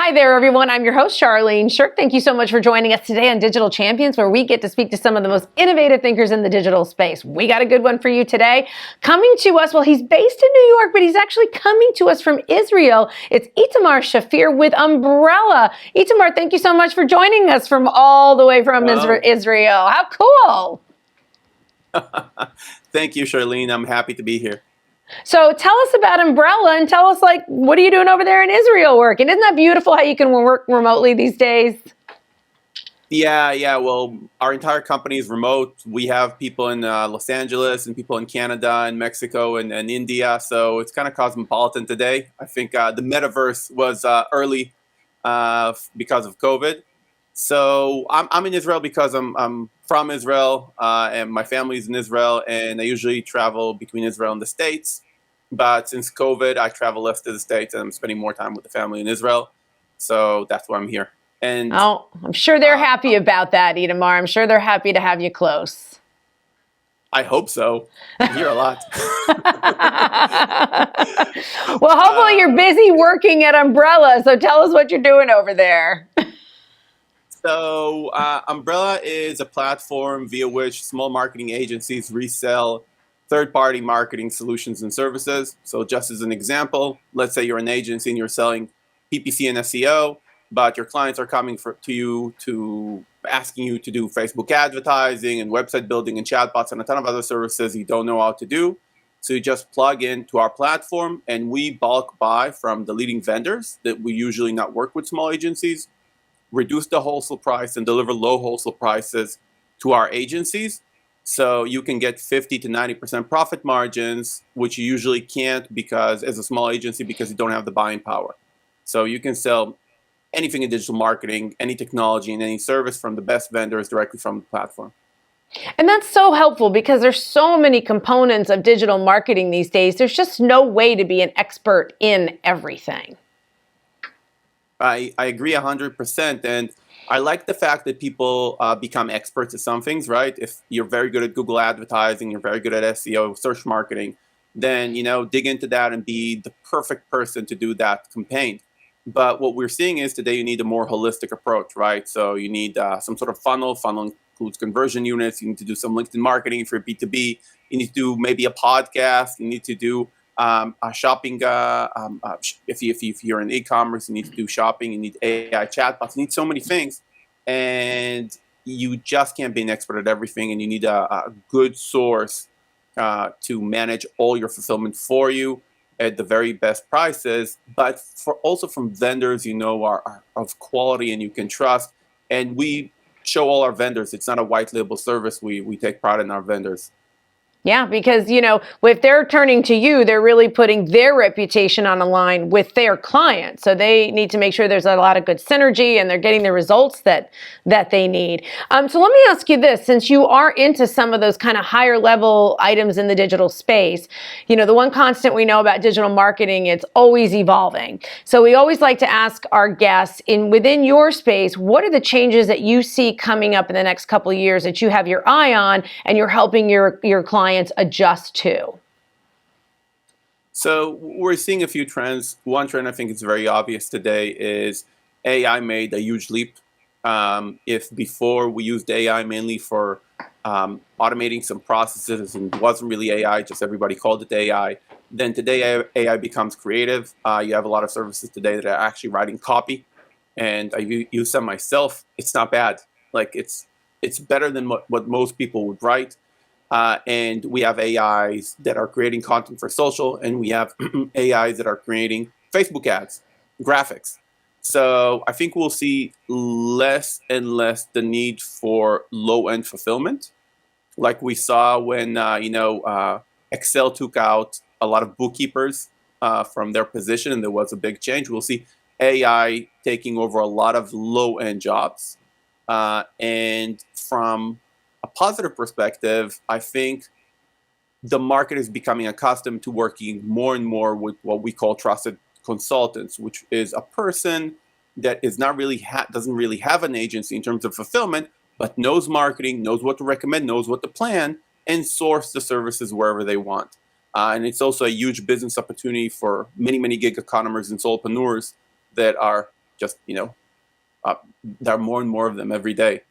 Hi there, everyone. I'm your host, Charlene Shirk. Thank you so much for joining us today on Digital Champions, where we get to speak to some of the most innovative thinkers in the digital space. We got a good one for you today. Coming to us, well, he's based in New York, but he's actually coming to us from Israel. It's Itamar Shafir with Umbrella. Itamar, thank you so much for joining us from all the way from Israel. How cool. Thank you, Charlene. I'm happy to be here. So tell us about Umbrella and tell us, what are you doing over there in Israel working? Isn't that beautiful how you can work remotely these days? Yeah. Well, our entire company is remote. We have people in Los Angeles and people in Canada and Mexico and India. So it's kind of cosmopolitan today. I think the metaverse was early because of COVID. So I'm in Israel because I'm from Israel and my family's in Israel, and I usually travel between Israel and the States. But since COVID, I travel less to the States, and I'm spending more time with the family in Israel. So that's why I'm here. And I'm sure they're happy about that, Itamar. I'm sure they're happy to have you close. I hope so. I hear a lot. Well, hopefully you're busy working at Umbrella. So tell us what you're doing over there. So Umbrella is a platform via which small marketing agencies resell third-party marketing solutions and services. So just as an example, let's say you're an agency and you're selling PPC and SEO, but your clients are coming to you to asking you to do Facebook advertising and website building and chatbots and a ton of other services you don't know how to do. So you just plug into our platform and we bulk buy from the leading vendors that we usually not work with small agencies, reduce the wholesale price and deliver low wholesale prices to our agencies. So you can get 50 to 90% profit margins, which you usually can't because as a small agency, because you don't have the buying power. So you can sell anything in digital marketing, any technology and any service from the best vendors directly from the platform. And that's so helpful because there's so many components of digital marketing these days. There's just no way to be an expert in everything. I agree 100%. And I like the fact that people become experts at some things, right? If you're very good at Google advertising, you're very good at SEO, search marketing, then, dig into that and be the perfect person to do that campaign. But what we're seeing is today you need a more holistic approach, right? So you need some sort of funnel. Funnel includes conversion units. You need to do some LinkedIn marketing for B2B. You need to do maybe a podcast. You need to do a shopping. If you're in e-commerce, you need to do shopping. You need AI chatbots. You need so many things, and you just can't be an expert at everything. And you need a good source to manage all your fulfillment for you at the very best prices, but also from vendors are of quality and you can trust. And we show all our vendors. It's not a white label service. We take pride in our vendors. Yeah, because, if they're turning to you, they're really putting their reputation on the line with their clients. So they need to make sure there's a lot of good synergy and they're getting the results that they need. So let me ask you this, since you are into some of those kind of higher level items in the digital space, the one constant we know about digital marketing, it's always evolving. So we always like to ask our guests within your space, what are the changes that you see coming up in the next couple of years that you have your eye on and you're helping your clients adjust to? So we're seeing a few trends. One trend I think is very obvious today is AI made a huge leap. If before we used AI mainly for automating some processes and it wasn't really AI, just everybody called it AI, then today AI becomes creative. You have a lot of services today that are actually writing copy, and I use some myself. It's not bad. It's better than what most people would write. And we have AIs that are creating content for social, and we have AIs that are creating Facebook ads, graphics. So I think we'll see less and less the need for low-end fulfillment, like we saw when Excel took out a lot of bookkeepers from their position, and there was a big change. We'll see AI taking over a lot of low-end jobs, and from a positive perspective, I think the market is becoming accustomed to working more and more with what we call trusted consultants, which is a person that is not really doesn't really have an agency in terms of fulfillment, but knows marketing, knows what to recommend, knows what to plan, and source the services wherever they want. And it's also a huge business opportunity for many, many gig economists and solopreneurs that are just, there are more and more of them every day.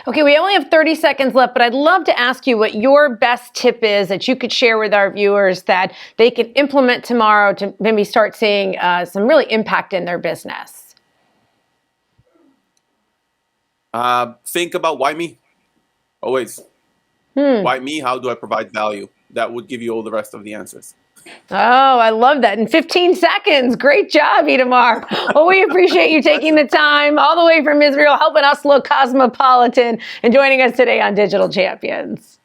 Okay, we only have 30 seconds left, but I'd love to ask you what your best tip is that you could share with our viewers that they can implement tomorrow to maybe start seeing some really impact in their business. Think about why me? Always. Why me? How do I provide value? That would give you all the rest of the answers. Oh, I love that. In 15 seconds. Great job, Itamar. Well, we appreciate you taking the time all the way from Israel, helping us look cosmopolitan and joining us today on Digital Champions.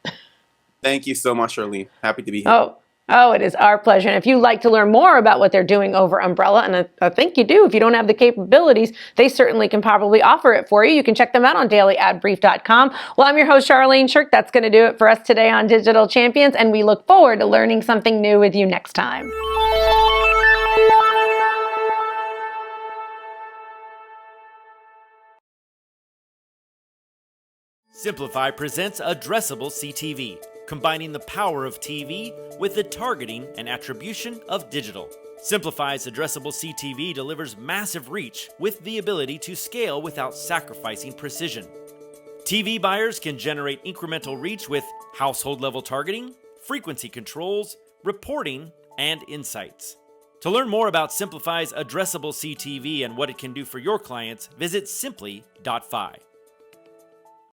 Thank you so much, Charlene. Happy to be here. Oh, it is our pleasure. And if you'd like to learn more about what they're doing over Umbrella, and I think you do, if you don't have the capabilities, they certainly can probably offer it for you. You can check them out on dailyadbrief.com. Well, I'm your host, Charlene Shirk. That's going to do it for us today on Digital Champions, and we look forward to learning something new with you next time. Simplify presents Addressable CTV, combining the power of TV with the targeting and attribution of digital. Simplify's Addressable CTV delivers massive reach with the ability to scale without sacrificing precision. TV buyers can generate incremental reach with household-level targeting, frequency controls, reporting, and insights. To learn more about Simplify's Addressable CTV and what it can do for your clients, visit simply.fi.